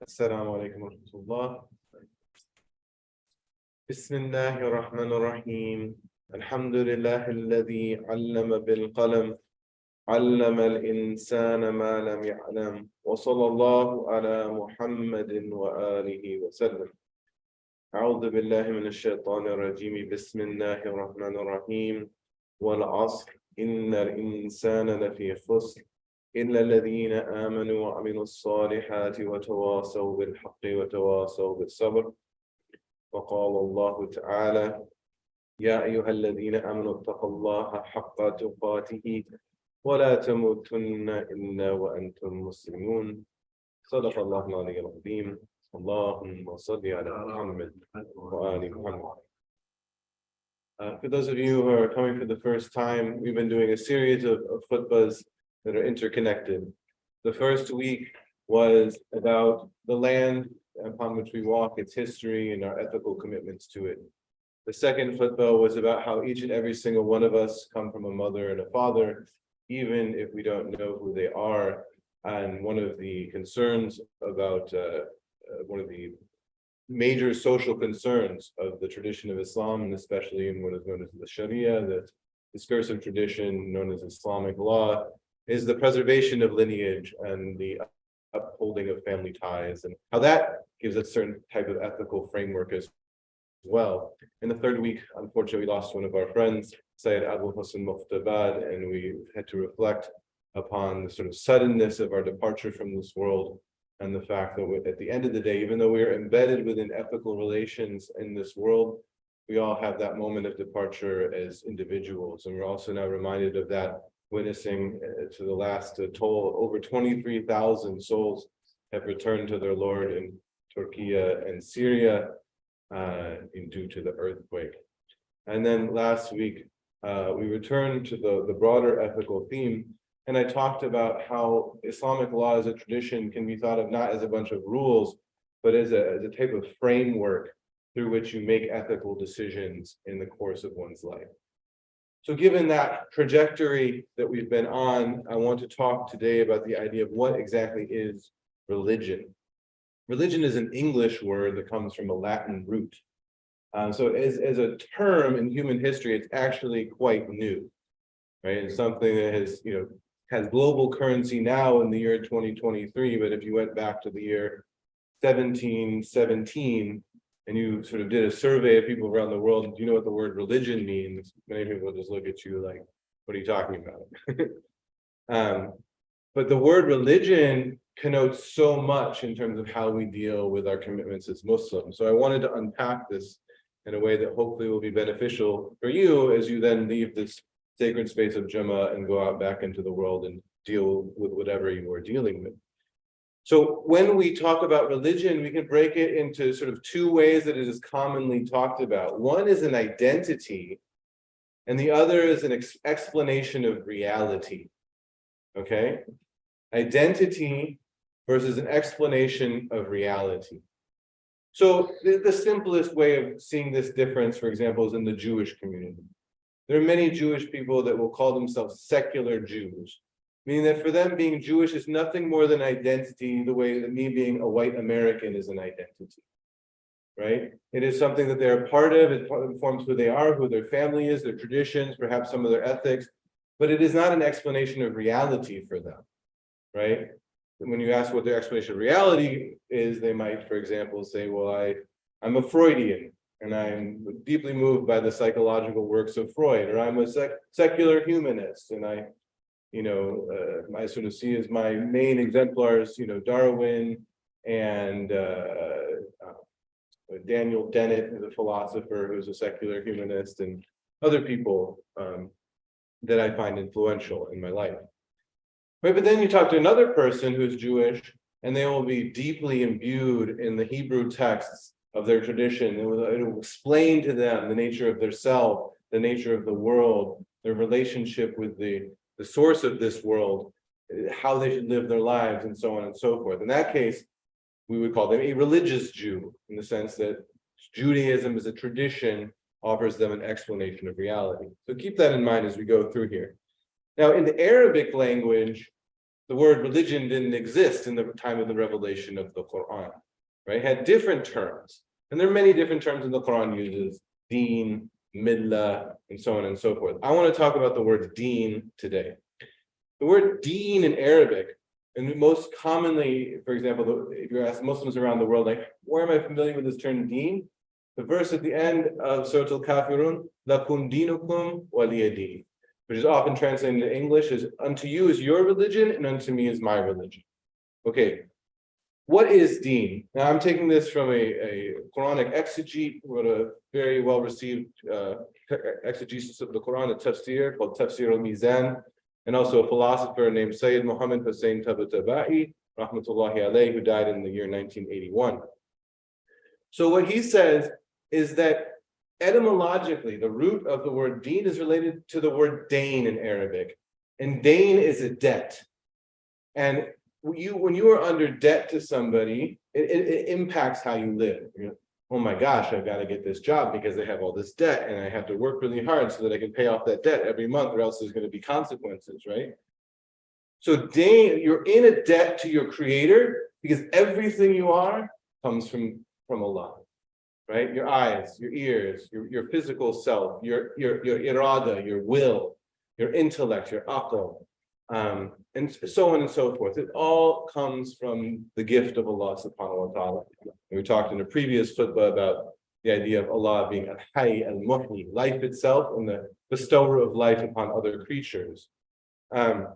Assalamu alaikum wa rahmatullah. Bismillahir Rahmanir Rahim. Alhamdulillah alladhi 'allama bil qalam, 'allama al insana ma lam ya'lam. Wa sallallahu ala Muhammadin wa alihi wa sallam. A'udhu billahi minash shaitanir rajeem. Bismillahir Rahmanir Rahim. Wal 'asr, innal insana lafi khusr. إلا الذين آمنوا وعملوا الصالحات وتواصوا بالحق وتواصوا بالصبر. وقال الله تعالى: يا أيها الذين آمنوا اتقوا الله حق تقاته ولا تموتن إلا وأنتم مسلمون. صدق الله العلي العظيم. اللهم صل على محمد وآل محمد. For those of you who are coming for the first time, we've been doing a series of khutbahs that are interconnected. The first week was about the land upon which we walk, its history, and our ethical commitments to it. The second khutbah was about how each and every single one of us come from a mother and a father, even if we don't know who they are. And one of the concerns about one of the major social concerns of the tradition of Islam, and especially in what is known as the Sharia, the discursive tradition known as Islamic law, is the preservation of lineage and the upholding of family ties, and how that gives a certain type of ethical framework as well. In the third week, unfortunately, we lost one of our friends, Sayyid Abu Hussein Muqtabad, and we had to reflect upon the sort of suddenness of our departure from this world, and the fact that at the end of the day, even though we are embedded within ethical relations in this world, we all have that moment of departure as individuals. And we're also now reminded of that, witnessing to the last toll, over 23,000 souls have returned to their Lord in Turkey and Syria due to the earthquake. And then last week, we returned to the broader ethical theme, and I talked about how Islamic law as a tradition can be thought of not as a bunch of rules, but as a type of framework through which you make ethical decisions in the course of one's life. So given that trajectory that we've been on, I want to talk today about the idea of what exactly is religion. Religion is an English word that comes from a Latin root. So as a term in human history, it's actually quite new, right? It's something that has global currency now in the year 2023, but if you went back to the year 1717, and you sort of did a survey of people around the world, do you know what the word religion means? Many people just look at you like, what are you talking about? But the word religion connotes so much in terms of how we deal with our commitments as Muslims. So I wanted to unpack this in a way that hopefully will be beneficial for you as you then leave this sacred space of Jummah and go out back into the world and deal with whatever you are dealing with. So when we talk about religion, we can break it into sort of two ways that it is commonly talked about. One is an identity, and the other is an explanation of reality. Okay? Identity versus an explanation of reality. So the simplest way of seeing this difference, for example, is in the Jewish community. There are many Jewish people that will call themselves secular Jews, meaning that for them being Jewish is nothing more than identity, the way that me being a white American is an identity, right? It is something that they're a part of. It informs who they are, who their family is, their traditions, perhaps some of their ethics, but it is not an explanation of reality for them, right? When you ask what their explanation of reality is, they might, for example, say, well, I'm a Freudian, and I'm deeply moved by the psychological works of Freud, or I'm a secular humanist, and I sort of see as my main exemplars, Darwin and Daniel Dennett, who's a philosopher who's a secular humanist, and other people that I find influential in my life. Right, but then you talk to another person who's Jewish, and they will be deeply imbued in the Hebrew texts of their tradition. It will explain to them the nature of their self, the nature of the world, their relationship with the source of this world, how they should live their lives, and so on and so forth. In that case, we would call them a religious Jew, in the sense that Judaism as a tradition offers them an explanation of reality. So keep that in mind as we go through here. Now, in the Arabic language, the word religion didn't exist in the time of the revelation of the Quran, right? It had different terms. And there are many different terms in the Quran uses, deen, millah, and so on and so forth. I want to talk about the word deen today. The word deen in Arabic, and most commonly, for example, if you ask Muslims around the world, like, where am I familiar with this term deen? The verse at the end of Surah Al-Kafirun, lakum dinukum waliya deen, which is often translated into English as, unto you is your religion and unto me is my religion. Okay, what is deen? Now I'm taking this from a Quranic exegete who wrote a very well-received exegesis of the Quran, a tafsir called Tafsir al-Mizan, and also a philosopher named Sayyid Muhammad Hussein Tabatabai, rahmatullahi alayhi, who died in the year 1981. So what he says is that etymologically, the root of the word deen is related to the word dain in Arabic. And dain is a debt. And when you are under debt to somebody, it impacts how you live. You know, oh my gosh, I've got to get this job because I have all this debt and I have to work really hard so that I can pay off that debt every month, or else there's going to be consequences, right? So dain, you're in a debt to your creator because everything you are comes from Allah. Right? Your eyes, your ears, your physical self, your irada, your will, your intellect, your aql, and so on and so forth. It all comes from the gift of Allah subhanahu wa ta'ala. We talked in a previous khutbah about the idea of Allah being al-hayy al-muhyi, life itself and the bestower of life upon other creatures. And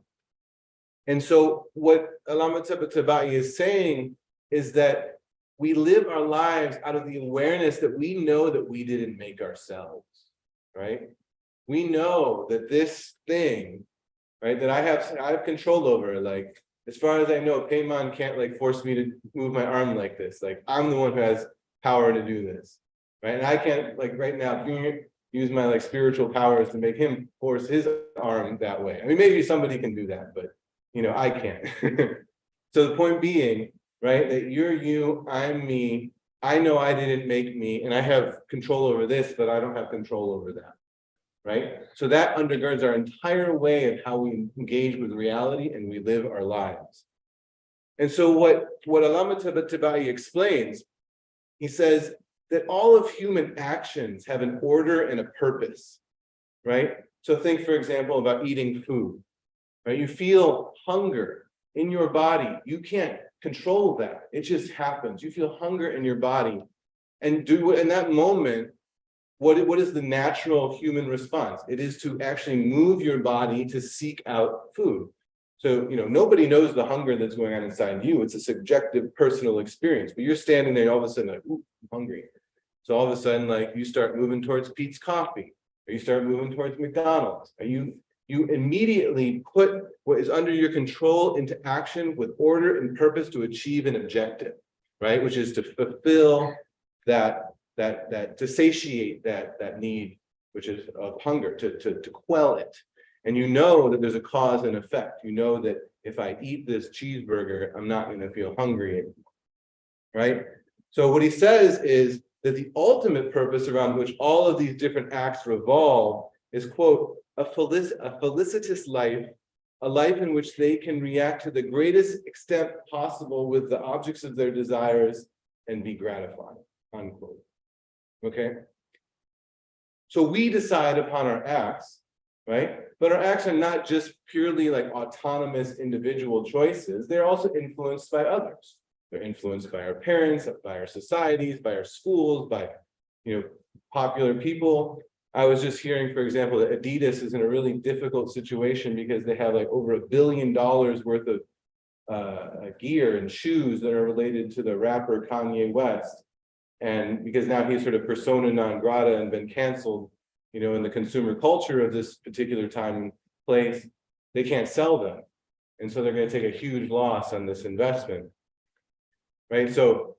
so what Allama Tabatabai is saying is that we live our lives out of the awareness that we know that we didn't make ourselves, right? We know that this thing, right, that I have control over, like, as far as I know, Payman can't like force me to move my arm like this. Like, I'm the one who has power to do this, right? And I can't, like, right now use my like spiritual powers to make him force his arm that way. I mean, maybe somebody can do that, but you know, I can't. So the point being, right, that you're you, I'm me, I know I didn't make me, and I have control over this, but I don't have control over that, right? So that undergirds our entire way of how we engage with reality and we live our lives. And so what Allama Tabatabai explains, he says that all of human actions have an order and a purpose, right? So think, for example, about eating food, right? You feel hunger in your body. You can't control that. It just happens. You feel hunger in your body. And in that moment, what is the natural human response? It is to actually move your body to seek out food. So, you know, nobody knows the hunger that's going on inside you. It's a subjective personal experience. But you're standing there and all of a sudden like, ooh, I'm hungry. So all of a sudden, like, you start moving towards Pete's Coffee, or you start moving towards McDonald's, or you immediately put what is under your control into action with order and purpose to achieve an objective, right? Which is to fulfill to satiate that need, which is of hunger, to quell it. And you know that there's a cause and effect. You know that if I eat this cheeseburger, I'm not going to feel hungry anymore, right? So what he says is that the ultimate purpose around which all of these different acts revolve is, quote, a felicitous life, a life in which they can react to the greatest extent possible with the objects of their desires and be gratified, unquote. Okay? So we decide upon our acts, right? But our acts are not just purely like autonomous individual choices. They're also influenced by others. They're influenced by our parents, by our societies, by our schools, by, you know, popular people. I was just hearing, for example, that Adidas is in a really difficult situation because they have like over $1 billion worth of gear and shoes that are related to the rapper Kanye West. And because now he's sort of persona non grata and been canceled, you know, in the consumer culture of this particular time and place, they can't sell them. And so they're going to take a huge loss on this investment, right? So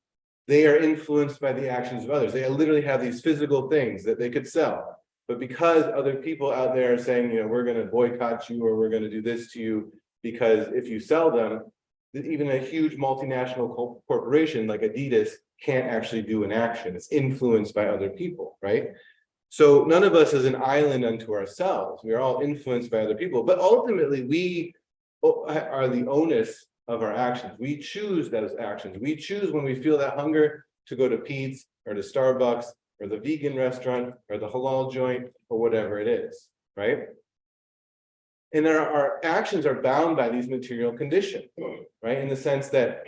they are influenced by the actions of others. They literally have these physical things that they could sell. But because other people out there are saying, you know, we're going to boycott you or we're going to do this to you, because if you sell them, even a huge multinational corporation like Adidas can't actually do an action. It's influenced by other people, right? So none of us is an island unto ourselves. We are all influenced by other people. But ultimately, we are the onus of our actions. We choose those actions. We choose when we feel that hunger to go to Pete's or to Starbucks or the vegan restaurant or the halal joint or whatever it is, right? And our actions are bound by these material conditions, right? In the sense that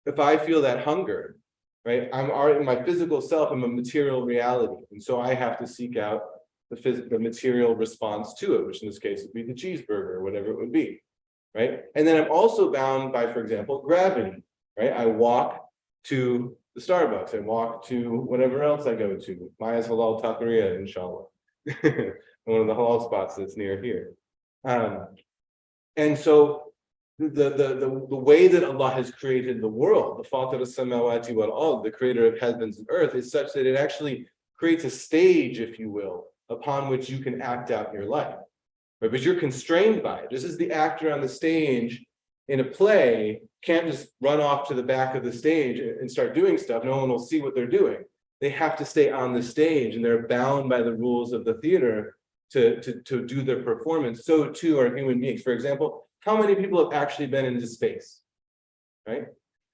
if I feel that hunger, right, I'm already, my physical self, I'm a material reality. And so I have to seek out the material response to it, which in this case would be the cheeseburger or whatever it would be, right? And then I'm also bound by, for example, gravity, right? I walk to the Starbucks, I walk to whatever else I go to, Maya's Halal Taqueria, inshallah, one of the halal spots that's near here. And so the way that Allah has created the world, the Fatir as-samawati wal-ard, the creator of heavens and earth, is such that it actually creates a stage, if you will, upon which you can act out your life. Right? But you're constrained by it. Just as the actor on the stage in a play can't just run off to the back of the stage and start doing stuff. No one will see what they're doing. They have to stay on the stage, and they're bound by the rules of the theater to do their performance. So too are human beings. For example, how many people have actually been into space, right?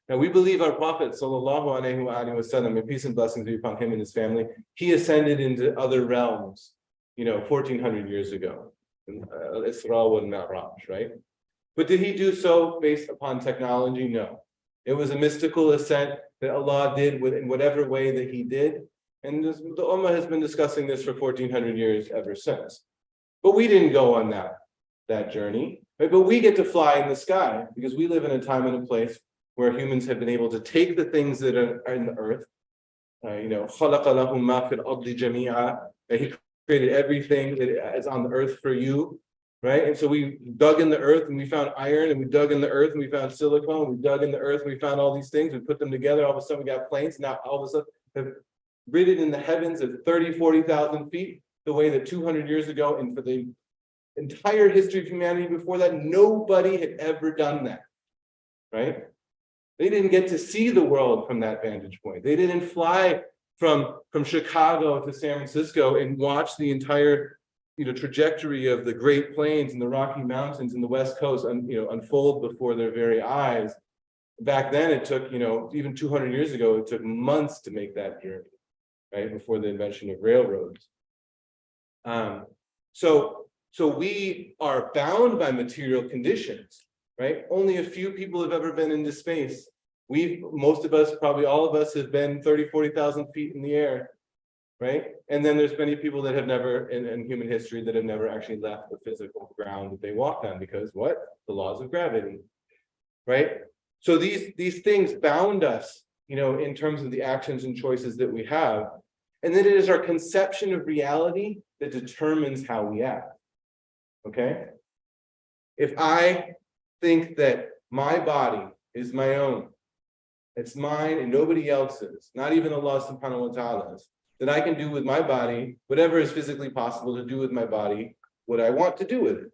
Now we believe our Prophet sallallahu alaihi wasallam, may peace and blessings be upon him and his family, he ascended into other realms, 1400 years ago, Isra wal Mi'raj, right? But did he do so based upon technology? No. It was a mystical ascent that Allah did in whatever way that he did. And the Ummah has been discussing this for 1400 years ever since. But we didn't go on that journey, right? But we get to fly in the sky because we live in a time and a place where humans have been able to take the things that are in the earth, خَلَقَ لَهُم مَا فِي الْأَرْضِ جَمِيعًا. He created everything that is on the earth for you, right? And so we dug in the earth and we found iron, and we dug in the earth and we found silicone, we dug in the earth and we found all these things, we put them together, all of a sudden we got planes. Now all of a sudden have ridden in the heavens at 40,000 feet, the way that 200 years ago, and for the entire history of humanity before that, nobody had ever done that, right? They didn't get to see the world from that vantage point. They didn't fly from Chicago to San Francisco and watch the entire trajectory of the Great Plains and the Rocky Mountains and the West Coast unfold before their very eyes. Back then it took, even 200 years ago, it took months to make that journey, right? Before the invention of railroads. So we are bound by material conditions, right? Only a few people have ever been into space. Most of us, probably all of us, have been 40,000 feet in the air, right? And then there's many people that have never, in human history, that have never actually left the physical ground that they walked on because what? The laws of gravity, right? So these things bound us, in terms of the actions and choices that we have. And then it is our conception of reality that determines how we act. Okay? If I think that my body is my own, it's mine and nobody else's, not even Allah subhanahu wa ta'ala's, that I can do with my body whatever is physically possible to do with my body, what I want to do with it.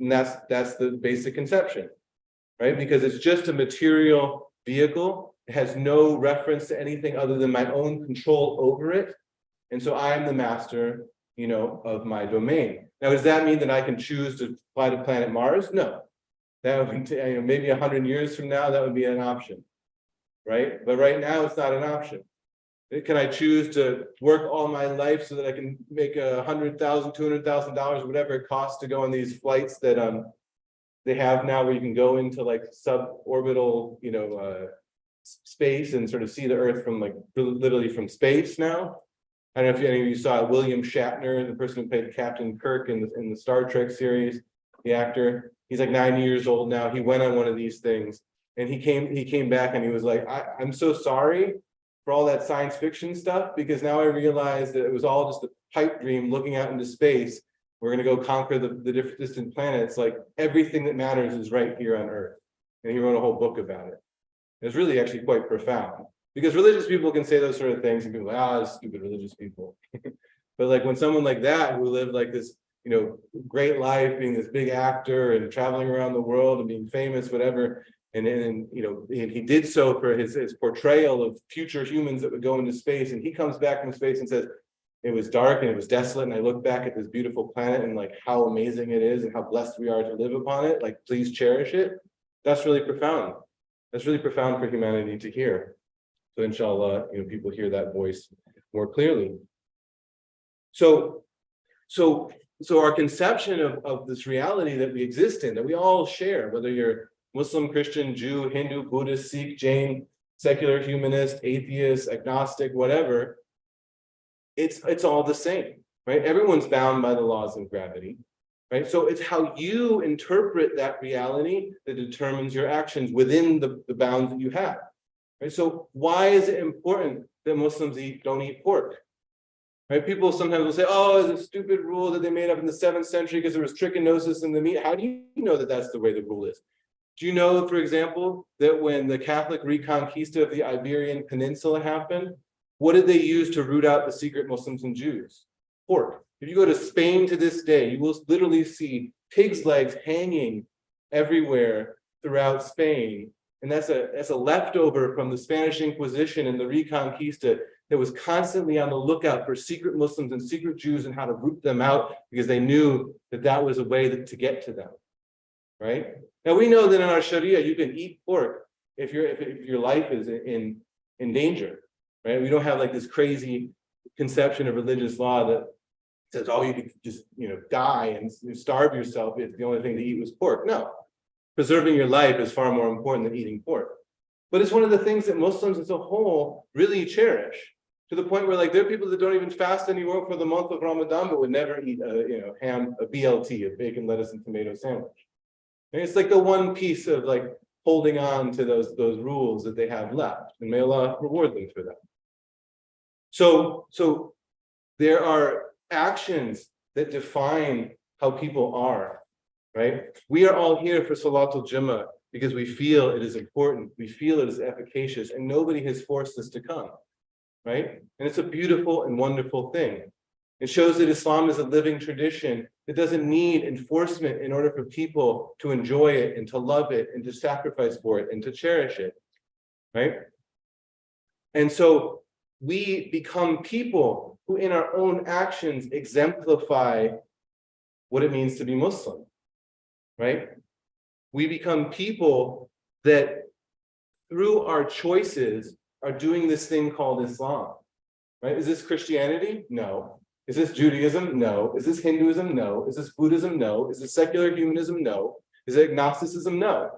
And that's the basic conception, right? Because it's just a material vehicle. It has no reference to anything other than my own control over it. And so I am the master, of my domain. Now, does that mean that I can choose to fly to planet Mars? No. That would be, maybe 100 years from now, that would be an option, right? But right now, it's not an option. Can I choose to work all my life so that I can make $100,000, $200,000, whatever it costs to go on these flights that they have now, where you can go into like suborbital, space and sort of see the Earth from literally from space now? I don't know if any of you saw William Shatner, the person who played Captain Kirk in the Star Trek series, the actor. He's like 90 years old now. He went on one of these things, and he came back and he was like, I'm so sorry for all that science fiction stuff, because now I realize that it was all just a pipe dream looking out into space. We're going to go conquer the different distant planets. Like everything that matters is right here on Earth. And he wrote a whole book about it. It's really actually quite profound. Because religious people can say those sort of things and people are like, stupid religious people. But like when someone like that, who lived like this, great life, being this big actor and traveling around the world and being famous, whatever, and he did so for his portrayal of future humans that would go into space, and he comes back from space and says, it was dark and it was desolate, and I look back at this beautiful planet and like how amazing it is and how blessed we are to live upon it, like please cherish it. That's really profound. That's really profound for humanity to hear. So inshallah, people hear that voice more clearly. So our conception of this reality that we exist in, that we all share, whether you're Muslim, Christian, Jew, Hindu, Buddhist, Sikh, Jain, secular, humanist, atheist, agnostic, whatever, it's all the same, right? Everyone's bound by the laws of gravity, right? So it's how you interpret that reality that determines your actions within the bounds that you have, right? So why is it important that Muslims don't eat pork? Right? People sometimes will say, oh, it's a stupid rule that they made up in the 7th century because there was trichinosis in the meat. How do you know that that's the way the rule is? Do you know, for example, that when the Catholic Reconquista of the Iberian Peninsula happened, what did they use to root out the secret Muslims and Jews? Pork. If you go to Spain to this day, you will literally see pigs' legs hanging everywhere throughout Spain. And that's a leftover from the Spanish Inquisition and the Reconquista that was constantly on the lookout for secret Muslims and secret Jews and how to root them out because they knew that that was a way to get to them, right? Now we know that in our Sharia, you can eat pork if your life is in danger, right? We don't have like this crazy conception of religious law that says, oh, you could just, die and starve yourself if the only thing to eat was pork. No, preserving your life is far more important than eating pork. But it's one of the things that Muslims as a whole really cherish, to the point where like there are people that don't even fast anymore for the month of Ramadan, but would never eat a BLT, a bacon, lettuce, and tomato sandwich. And it's like the one piece of like holding on to those rules that they have left, and may Allah reward them for that. So there are actions that define how people are, right? We are all here for Salatul Jummah because we feel it is important, we feel it is efficacious, and nobody has forced us to come, right? And it's a beautiful and wonderful thing. It shows that Islam is a living tradition that doesn't need enforcement in order for people to enjoy it and to love it and to sacrifice for it and to cherish it, right? And so we become people who in our own actions exemplify what it means to be Muslim, right? We become people that through our choices are doing this thing called Islam, right? Is this Christianity? No. Is this Judaism? No. Is this Hinduism? No. Is this Buddhism? No. Is this secular humanism? No. Is it agnosticism? No.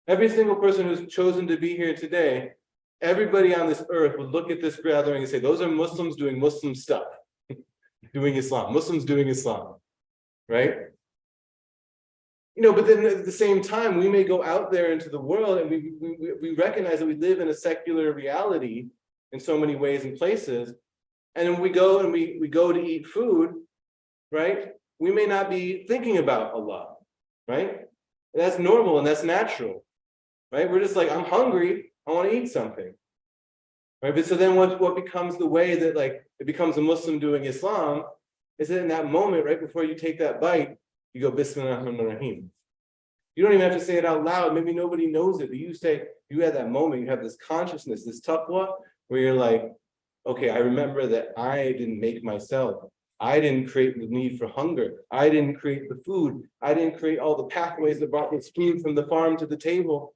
Every single person who's chosen to be here today, everybody on this earth would look at this gathering and say, those are Muslims doing Muslim stuff, doing Islam, Muslims doing Islam, right? But then at the same time, we may go out there into the world and we recognize that we live in a secular reality in so many ways and places. And when we go and we go to eat food, right? We may not be thinking about Allah, right? And that's normal and that's natural, right? We're just like, I'm hungry, I want to eat something, right? But so then what becomes the way that like it becomes a Muslim doing Islam is that in that moment, right before you take that bite, you go Bismillah ar-Rahman ar-Rahim. You don't even have to say it out loud. Maybe nobody knows it, but you had that moment, you have this consciousness, this taqwa, where you're like, okay, I remember that I didn't make myself. I didn't create the need for hunger. I didn't create the food. I didn't create all the pathways that brought this food from the farm to the table.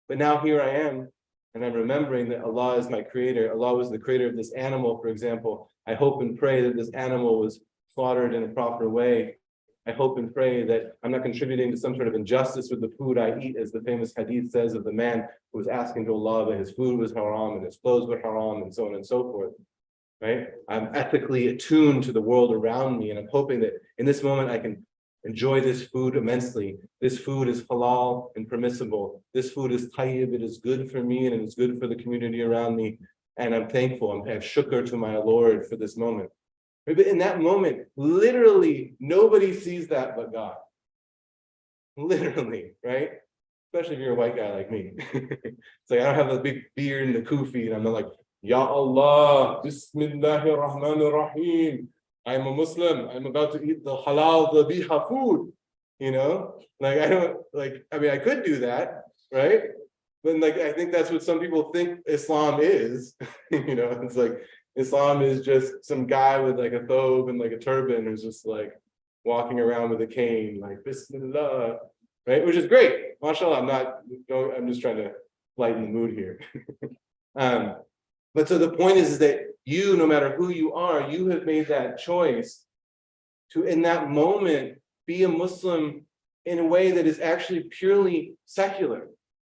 But now here I am, and I'm remembering that Allah is my creator. Allah was the creator of this animal, for example. I hope and pray that this animal was slaughtered in a proper way. I hope and pray that I'm not contributing to some sort of injustice with the food I eat, as the famous hadith says of the man who was asking to Allah that his food was haram and his clothes were haram and so on and so forth, right? I'm ethically attuned to the world around me, and I'm hoping that in this moment I can enjoy this food immensely. This food is halal and permissible. This food is tayyib, it is good for me and it is good for the community around me. And I'm thankful, I have shukr to my Lord for this moment. But in that moment, literally, nobody sees that but God. Literally, right? Especially if you're a white guy like me. It's like I don't have a big beard and the kufi, and I'm not like, Ya Allah, Bismillahir Rahmanir Rahim. I'm a Muslim. I'm about to eat the halal dhabiha food. I could do that, right? But I think that's what some people think Islam is. It's like Islam is just some guy with like a thobe and like a turban who's just like walking around with a cane, like Bismillah, right? Which is great. MashaAllah, I'm just trying to lighten the mood here. But so the point is that you, no matter who you are, you have made that choice to, in that moment, be a Muslim in a way that is actually purely secular,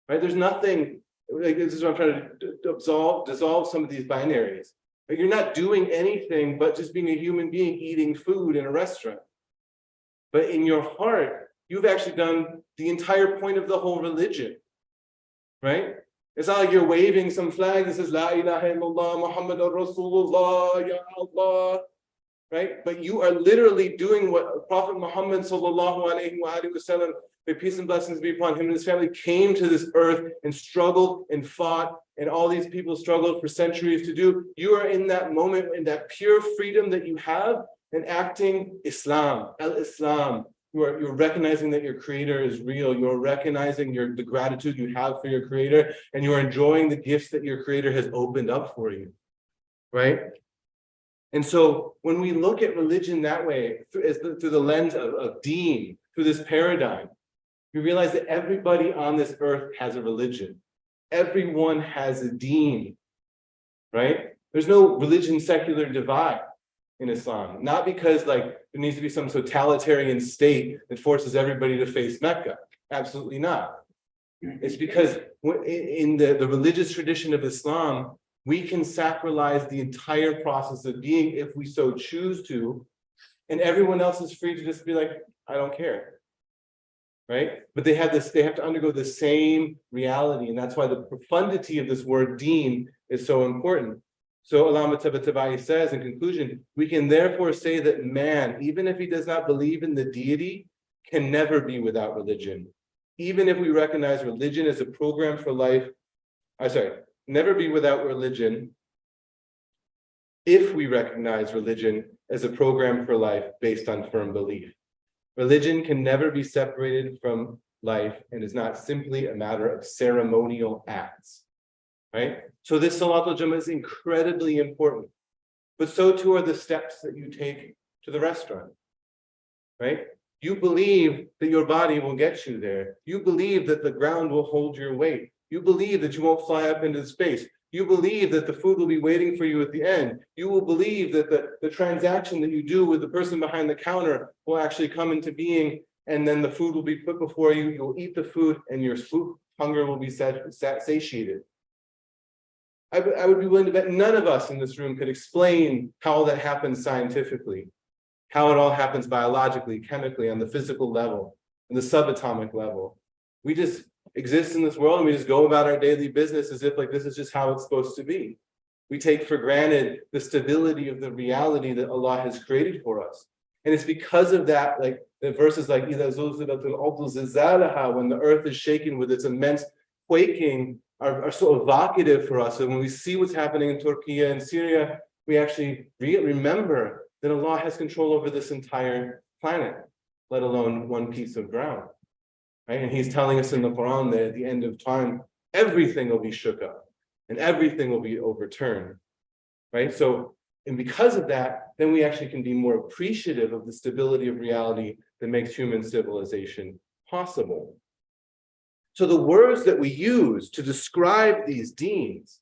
right? There's nothing, like this is what I'm trying to dissolve some of these binaries. Like you're not doing anything but just being a human being eating food in a restaurant. But in your heart, you've actually done the entire point of the whole religion, right? It's not like you're waving some flag that says, La ilaha illallah, Muhammadur Rasulullah, Ya Allah, right? But you are literally doing what Prophet Muhammad sallallahu alaihi wasallam, may peace and blessings be upon him and his family, came to this earth and struggled and fought, and all these people struggled for centuries to do. You are in that moment, in that pure freedom that you have, and acting Islam, al-Islam. You're recognizing that your creator is real. You're recognizing the gratitude you have for your creator, and you're enjoying the gifts that your creator has opened up for you, right? And so when we look at religion that way, through the lens of deen, through this paradigm, we realize that everybody on this earth has a religion. Everyone has a deen, right? There's no religion secular divide in Islam, not because like there needs to be some totalitarian state that forces everybody to face Mecca. Absolutely not. It's because in the religious tradition of Islam, we can sacralize the entire process of being if we so choose to, and everyone else is free to just be like, I don't care, right? But they have to undergo the same reality, and that's why the profundity of this word deen is so important. So Allama Tabatabai says in conclusion, we can therefore say that man, even if he does not believe in the deity, can never be without religion. Even if we recognize religion as a program for life, never be without religion if we recognize religion as a program for life based on firm belief. Religion can never be separated from life and is not simply a matter of ceremonial acts, right? So this Salatul Jummah is incredibly important, but so too are the steps that you take to the restaurant, right? You believe that your body will get you there. You believe that the ground will hold your weight. You believe that you won't fly up into space. You believe that the food will be waiting for you at the end. You will believe that the transaction that you do with the person behind the counter will actually come into being, and then the food will be put before you. You'll eat the food, and your hunger will be satiated. I would be willing to bet none of us in this room could explain how all that happens scientifically, how it all happens biologically, chemically, on the physical level, on the subatomic level. We just exist in this world and we just go about our daily business as if like this is just how it's supposed to be. We take for granted the stability of the reality that Allah has created for us. And it's because of that, like the verses like إِذَا زُلْزِلَتِ الْأَرْضُ زِلْزَالَهَا, when the earth is shaken with its immense quaking, are so evocative for us. And when we see what's happening in Turkey and Syria, we actually remember that Allah has control over this entire planet, let alone one piece of ground, right? And He's telling us in the Quran that at the end of time, everything will be shook up and everything will be overturned, right? So, and because of that, then we actually can be more appreciative of the stability of reality that makes human civilization possible. So the words that we use to describe these deens,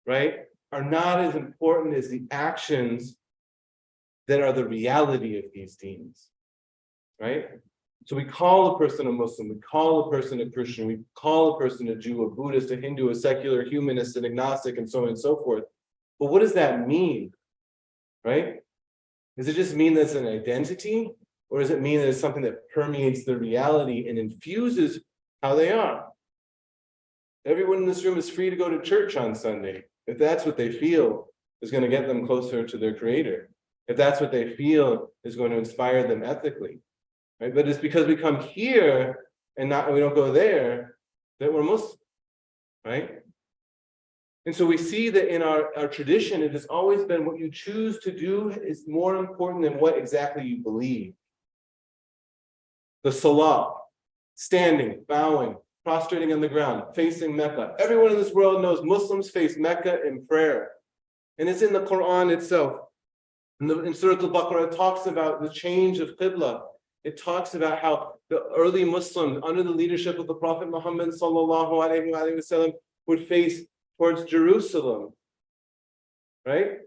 right, are not as important as the actions that are the reality of these deens, right? So we call a person a Muslim, we call a person a Christian, we call a person a Jew, a Buddhist, a Hindu, a secular humanist, an agnostic, and so on and so forth. But what does that mean, right? Does it just mean that it's an identity? Or does it mean that it's something that permeates the reality and infuses how they are? Everyone in this room is free to go to church on Sunday, if that's what they feel is going to get them closer to their creator, if that's what they feel is going to inspire them ethically, right? But it's because we come here and we don't go there that we're Muslim, right? And so we see that in our tradition, it has always been what you choose to do is more important than what exactly you believe. The salah, standing, bowing, prostrating on the ground, facing Mecca. Everyone in this world knows Muslims face Mecca in prayer. And it's in the Quran itself. In Surah Al-Baqarah, it talks about the change of Qibla. It talks about how the early Muslims, under the leadership of the Prophet Muhammad sallallahu alaihi wasallam, would face towards Jerusalem, right?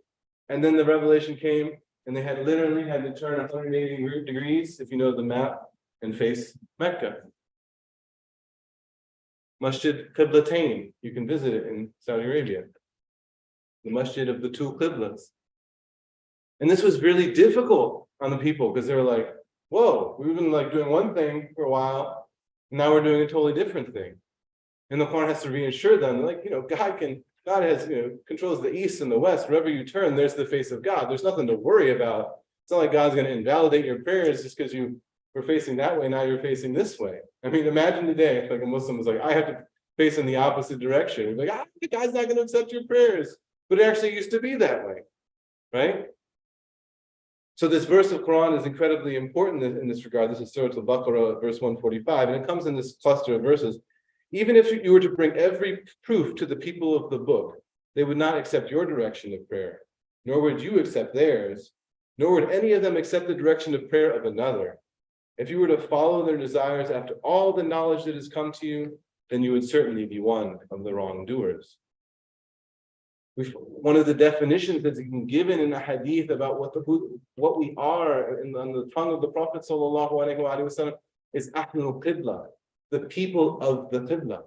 And then the revelation came, and they had literally had to turn 180 degrees, if you know the map, and face Mecca. Masjid Qiblatain, you can visit it in Saudi Arabia. The masjid of the two Qiblas. And this was really difficult on the people because they were like, whoa, we've been like doing one thing for a while, and now we're doing a totally different thing. And the Quran has to reassure them, like, God has, controls the east and the west. Wherever you turn, there's the face of God. There's nothing to worry about. It's not like God's going to invalidate your prayers just because you were facing that way, now you're facing this way. I mean, imagine today, if like a Muslim was like, I have to face in the opposite direction. Like, God's not going to accept your prayers. But it actually used to be that way, right? So this verse of Quran is incredibly important in this regard. This is Surah Al-Baqarah, verse 145, and it comes in this cluster of verses. Even if you were to bring every proof to the people of the book, they would not accept your direction of prayer, nor would you accept theirs, nor would any of them accept the direction of prayer of another. If you were to follow their desires after all the knowledge that has come to you, then you would certainly be one of the wrongdoers. One of the definitions that's given in the hadith about what we are on the tongue of the Prophet sallallahu alaihi wasallam is Ahlul Qibla, the people of the Qibla.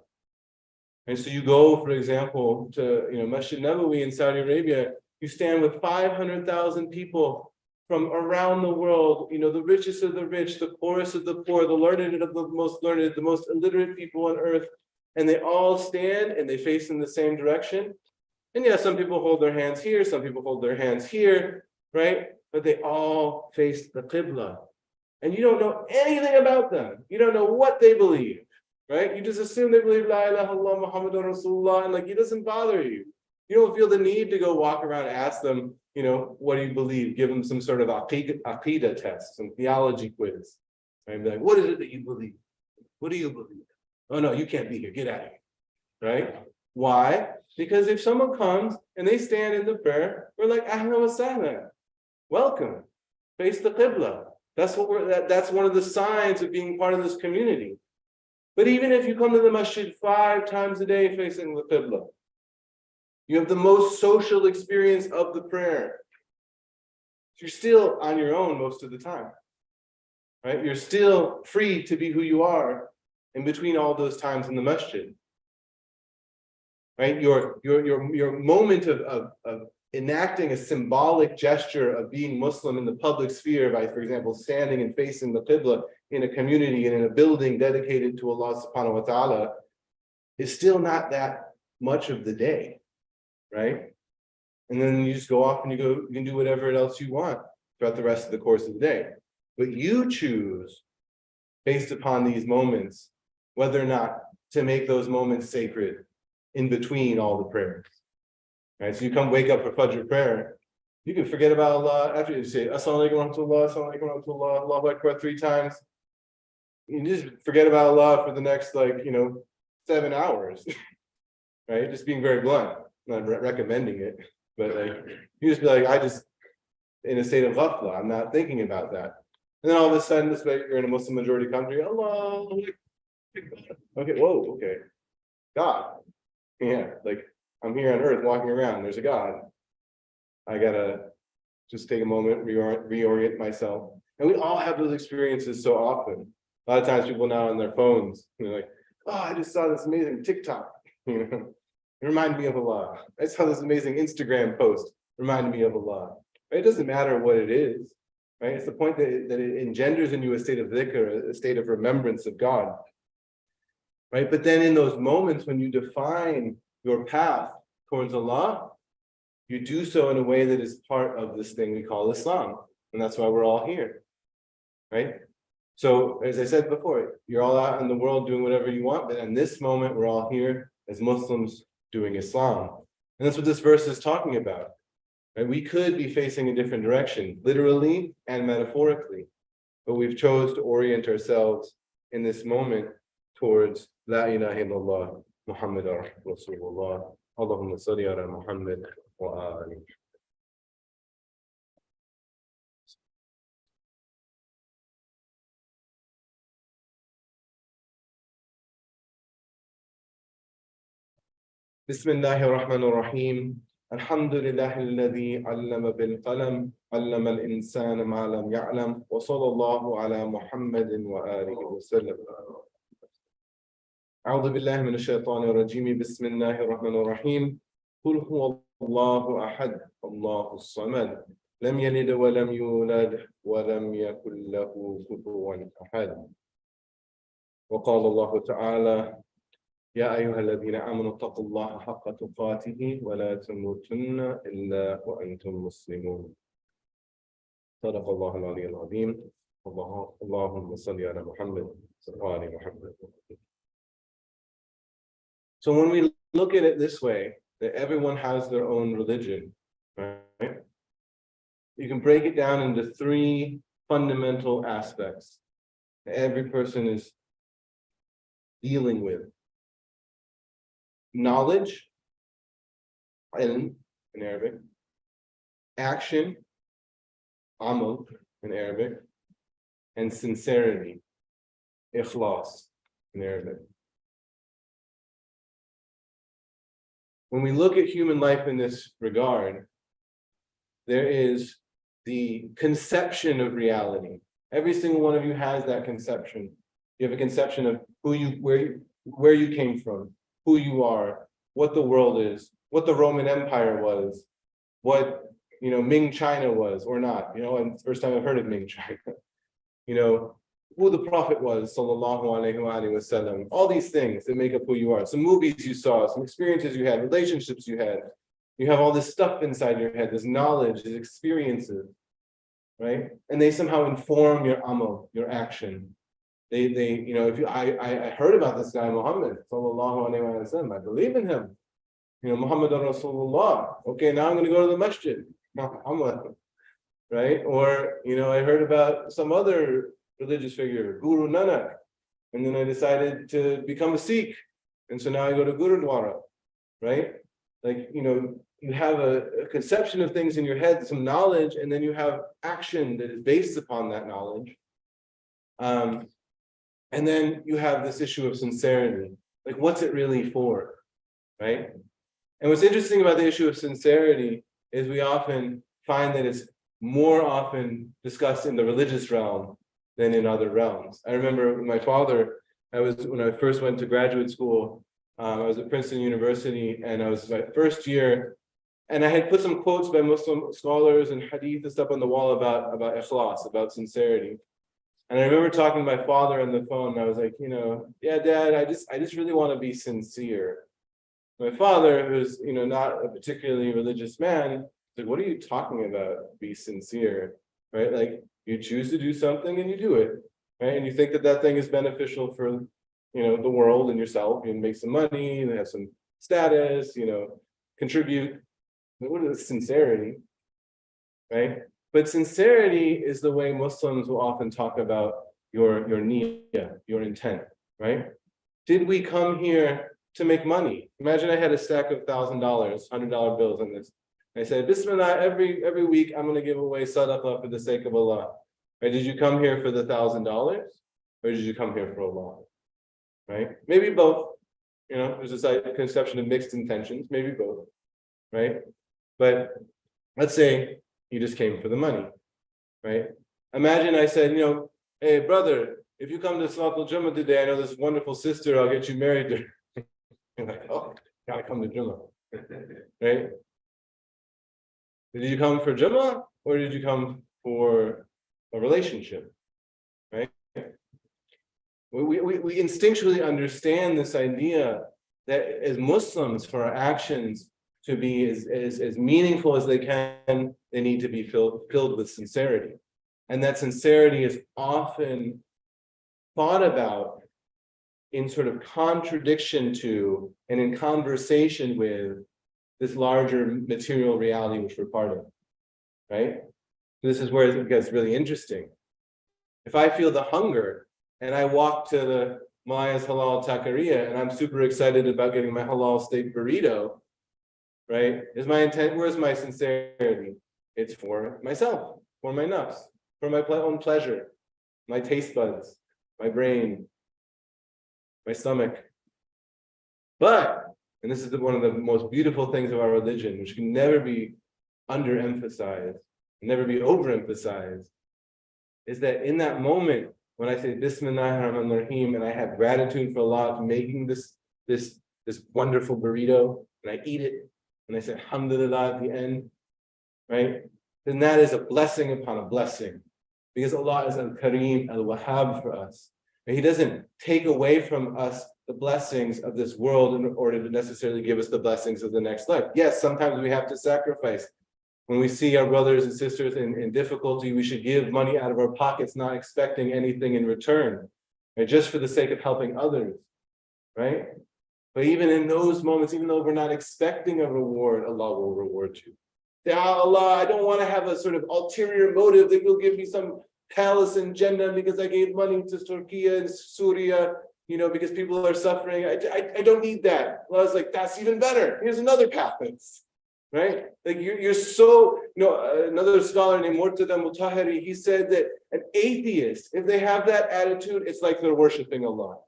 And so you go, for example, to Masjid Nabawi in Saudi Arabia, you stand with 500,000 people from around the world, the richest of the rich, the poorest of the poor, the learned of the most learned, the most illiterate people on earth, and they all stand and they face in the same direction. And yeah, some people hold their hands here, some people hold their hands here, right? But they all face the Qibla. And you don't know anything about them. You don't know what they believe, right? You just assume they believe La ilaha illallah Muhammadun Rasulullah, and it doesn't bother you. You don't feel the need to go walk around and ask them, what do you believe? Give them some sort of aqidah test, some theology quiz. Right? Be like, what is it that you believe? What do you believe? Oh no, you can't be here. Get out of here. Right? Why? Because if someone comes and they stand in the prayer, we're like, ahlan wa sahlan. Welcome. Face the Qibla. That's one of the signs of being part of this community. But even if you come to the masjid 5 times a day facing the Qibla, you have the most social experience of the prayer. You're still on your own most of the time. Right? You're still free to be who you are in between all those times in the masjid. Right? Your moment of enacting a symbolic gesture of being Muslim in the public sphere by, for example, standing and facing the Qibla in a community and in a building dedicated to Allah subhanahu wa ta'ala is still not that much of the day, right? And then you just go off and you can do whatever else you want throughout the rest of the course of the day. But you choose, based upon these moments, whether or not to make those moments sacred in between all the prayers. Right? So you wake up for Fajr prayer, you can forget about Allah after you say Assalamu alaikum wa rahmatullah, Assalamu alaikum wa rahmatullah, Allahu Akbar 3 times. You just forget about Allah for the next 7 hours. Right? Just being very blunt, not recommending it, but you just be like, I just in a state of ghafla, I'm not thinking about that. And then all of a sudden, this way you're in a Muslim majority country, Allah, okay, whoa, okay. God. Yeah, I'm here on earth walking around, there's a God. I gotta just take a moment, reorient myself. And we all have those experiences so often. A lot of times people now on their phones, they're like, oh, I just saw this amazing TikTok, it reminded me of Allah. I saw this amazing Instagram post, reminded me of Allah. Right? It doesn't matter what it is, right? It's the point that it engenders in you a state of dhikr, a state of remembrance of God. Right? But then in those moments when you define your path towards Allah, you do so in a way that is part of this thing we call Islam. And that's why we're all here. Right? So as I said before, you're all out in the world doing whatever you want, but in this moment, we're all here as Muslims doing Islam. And that's what this verse is talking about. Right? We could be facing a different direction, literally and metaphorically, but we've chose to orient ourselves in this moment towards La ilaha illallah محمد رسول الله اللهم صل على محمد وآله. بسم الله الرحمن الرحيم. الحمد لله الذي علم بالقلم علم الإنسان ما لم يعلم وصلى الله على محمد وآله وسلم. أعوذ بالله من الشيطان الرجيم. بسم الله الرحمن الرحيم. قل هو الله أحد الله الصمد لم يلد ولم يولد ولم يكن له كفوا أحد. وقال الله تعالى يا أيها الذين آمنوا اتقوا الله حق تقاته ولا تموتن إلا وأنتم مسلمون. صدق الله العلي العظيم. اللهم صل على محمد وآل محمد. So when we look at it this way, that everyone has their own religion, right? You can break it down into three fundamental aspects that every person is dealing with. Knowledge, ilm in Arabic, action, amal in Arabic, and sincerity, ikhlas in Arabic. When we look at human life in this regard, there is the conception of reality. Every single one of you has that conception. You have a conception of where you came from, who you are, what the world is, what the Roman Empire was, what Ming China was or not. And it's the first time I've heard of Ming China. Who the Prophet was, sallallahu alaihi wasallam. All these things that make up who you are. Some movies you saw, some experiences you had, relationships you had. You have all this stuff inside your head, this knowledge, these experiences, right? And they somehow inform your amal, your action. I heard about this guy Muhammad, sallallahu alaihi wasallam. I believe in him. Muhammad Rasulullah. Okay, now I'm going to go to the masjid. Muhammad, right? Or I heard about some other religious figure, Guru Nanak, and then I decided to become a Sikh, and so now I go to Gurudwara, right? Like you have a conception of things in your head, some knowledge, and then you have action that is based upon that knowledge. And then you have this issue of sincerity, like what's it really for, right? And what's interesting about the issue of sincerity is we often find that it's more often discussed in the religious realm than in other realms. I remember my father, when I first went to graduate school, I was at Princeton University, and I was my first year, and I had put some quotes by Muslim scholars and hadith and stuff on the wall about ikhlas, about sincerity. And I remember talking to my father on the phone, and I was like, yeah, Dad, I just really want to be sincere. My father, who's not a particularly religious man, like, what are you talking about? Be sincere, right? Like, you choose to do something and you do it, right? And you think that thing is beneficial for, the world and yourself. You make some money, and have some status, contribute. What is sincerity, right? But sincerity is the way Muslims will often talk about your niyyah, your intent, right? Did we come here to make money? Imagine I had a stack of $1,000, $100 bills on this. I said, Bismillah, every week I'm going to give away sadaqah for the sake of Allah. Right? Did you come here for the $1,000, or did you come here for Allah? Right? Maybe both. There's a conception of mixed intentions. Maybe both. Right? But let's say you just came for the money. Right? Imagine I said, hey brother, if you come to Salatul Jummah today, I know this wonderful sister, I'll get you married to her. You're like, oh, gotta come to Jummah. Right? Did you come for Jummah, or did you come for a relationship, right? We instinctually understand this idea that as Muslims, for our actions to be as meaningful as they can, they need to be filled with sincerity. And that sincerity is often thought about in sort of contradiction to and in conversation with this larger material reality which we're part of, right? This is where it gets really interesting. If I feel the hunger and I walk to Maya's halal taqueria, and I'm super excited about getting my halal steak burrito, right? Is my intent, where's my sincerity? It's for myself, for my nafs, for my own pleasure, my taste buds, my brain, my stomach. But, and this is one of the most beautiful things of our religion, which can never be underemphasized, never be overemphasized, is that in that moment, when I say Bismillah ar-Rahman ar-Rahim, and I have gratitude for Allah for making this wonderful burrito, and I eat it, and I say Alhamdulillah at the end, right? Then that is a blessing upon a blessing. Because Allah is Al-Kareem, Al-Wahhab for us. And He doesn't take away from us the blessings of this world in order to necessarily give us the blessings of the next life. Yes, sometimes we have to sacrifice. When we see our brothers and sisters in difficulty, we should give money out of our pockets, not expecting anything in return, right? Just for the sake of helping others, right? But even in those moments, even though we're not expecting a reward, Allah will reward you. Say, Allah, I don't want to have a sort of ulterior motive that you'll give me some palace in Jannah because I gave money to Turkey and Syria, because people are suffering. I don't need that. Allah's like, that's even better. Here's another path. Right? Like you're so, another scholar named Murtada Mutahari, he said that an atheist, if they have that attitude, it's like they're worshiping Allah.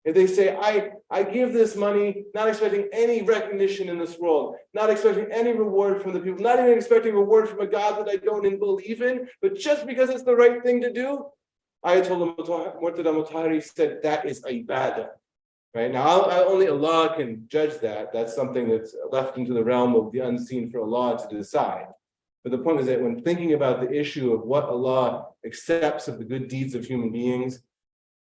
If they say, I give this money, not expecting any recognition in this world, not expecting any reward from the people, not even expecting reward from a God that I don't believe in, but just because it's the right thing to do, Ayatollah Murtada Mutahari said that is ibadah. Right? Now, only Allah can judge that. That's something that's left into the realm of the unseen for Allah to decide. But the point is that when thinking about the issue of what Allah accepts of the good deeds of human beings,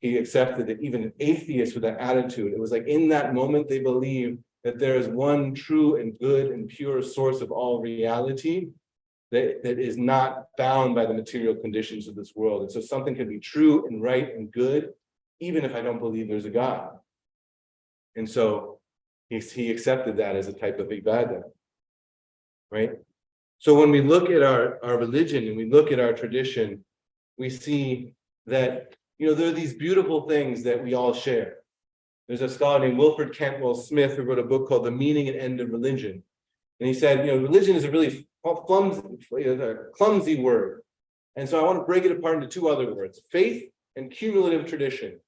He accepted that even an atheist with that attitude, it was like in that moment they believe that there is one true and good and pure source of all reality that is not bound by the material conditions of this world. And so something can be true and right and good, even if I don't believe there's a God. And so he accepted that as a type of ibadah, right? So when we look at our religion and we look at our tradition, we see that, there are these beautiful things that we all share. There's a scholar named Wilfred Cantwell Smith who wrote a book called The Meaning and End of Religion. And he said, religion is a really clumsy word. And so I want to break it apart into two other words, faith and cumulative tradition.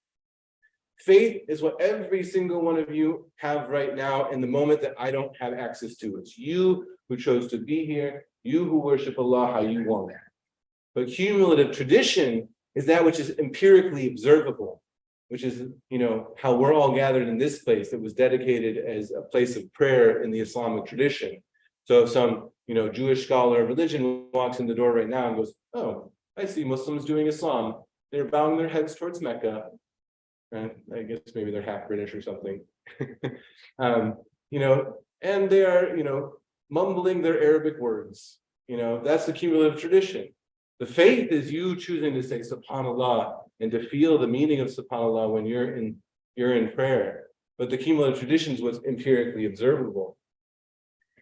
Faith is what every single one of you have right now in the moment that I don't have access to. It's you who chose to be here, you who worship Allah how you want it. But cumulative tradition is that which is empirically observable, which is, how we're all gathered in this place that was dedicated as a place of prayer in the Islamic tradition. So if some, Jewish scholar of religion walks in the door right now and goes, oh, I see Muslims doing Islam. They're bowing their heads towards Mecca. And I guess maybe they're half British or something, and they are, mumbling their Arabic words. That's the cumulative tradition. The faith is you choosing to say subhanallah and to feel the meaning of subhanallah when you're in prayer. But the cumulative tradition is what's empirically observable.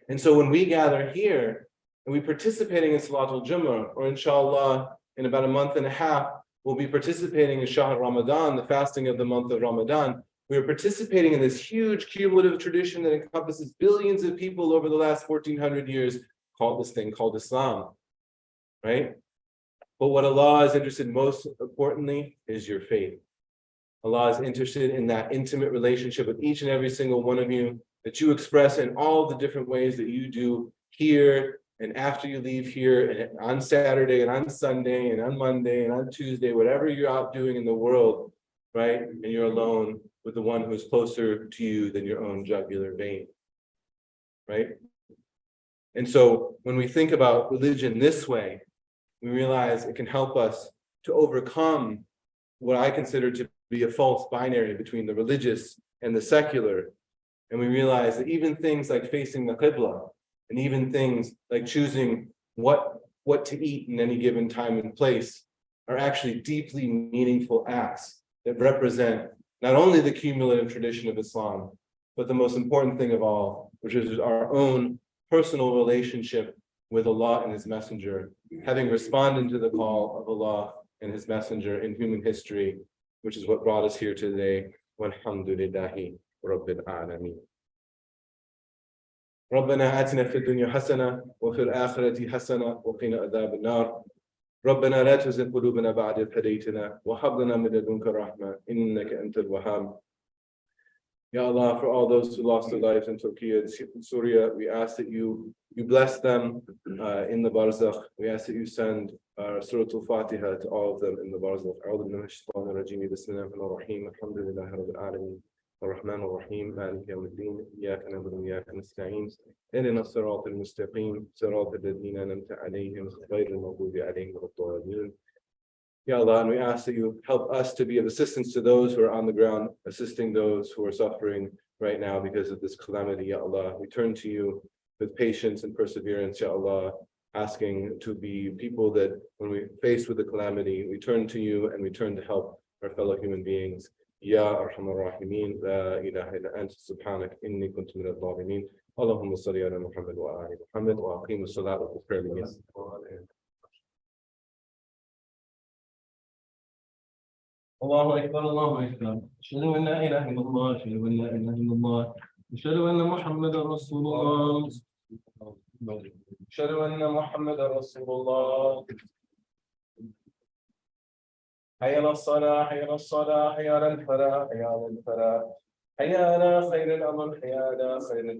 And so when we gather here and we're participating in Salatul Jummah, or inshallah, in about a month and a half, we'll be participating in Shahr Ramadan, the fasting of the month of Ramadan. We're participating in this huge cumulative tradition that encompasses billions of people over the last 1400 years, called Islam, right? But what Allah is interested in most importantly is your faith. Allah is interested in that intimate relationship with each and every single one of you that you express in all the different ways that you do here, and after you leave here, and on Saturday, and on Sunday, and on Monday, and on Tuesday, whatever you're out doing in the world, right? And you're alone with the one who is closer to you than your own jugular vein, right? And so when we think about religion this way, we realize it can help us to overcome what I consider to be a false binary between the religious and the secular. And we realize that even things like facing the Qibla, and even things like choosing what to eat in any given time and place are actually deeply meaningful acts that represent not only the cumulative tradition of Islam, but the most important thing of all, which is our own personal relationship with Allah and His Messenger, having responded to the call of Allah and His Messenger in human history, which is what brought us here today. Walhamdulillahi Rabbil Alameen. ربنا آتنا في الدنيا حسنة وفي الآخرة حسنة وقنا عذاب النار. ربنا لا تزغ قلوبنا بعد إذ هديتنا وهب لنا من لدنك رحمة إنك أنت الوهاب. Ya Allah, for all those who lost their lives in Turkey and Syria, we ask that you bless them in the barzakh. We ask that you send Surah Al-Fatiha to all of them in the barzakh. أعوذ بالله من الشيطان الرجيم بسم الله الرحمن الرحيم الحمد لله رب العالمين الرحمن الرحيم مالك يوم الدين إياك نعبد وإياك نستعين اهدنا الصراط المستقيم صراط الذين أنعمت عليهم غير المغضوب عليهم ولا الضالين. Ya Allah, and we ask that you help us to be of assistance to those who are on the ground, assisting those who are suffering right now because of this calamity, Ya Allah. We turn to you with patience and perseverance, Ya Allah, asking to be people that when we face with the calamity, we turn to you and we turn to help our fellow human beings. Ya Arhamar Rahimeen, La ilaha illa anta subhanak inni kuntu minadh dhalimin. Allahumma salli ala Muhammad wa ali Muhammad wa aqimu as-salat wa qim الله أكبر الله أكبر أشهد أن لا إله إلا الله أشهد أن لا إله إلا الله أشهد أن محمدا رسول الله أشهد أن محمدا رسول الله. حي على الصلاة حي على الصلاة حي على الفلاح حي على الفلاح حي على خير الأمر حي على خير الأمر.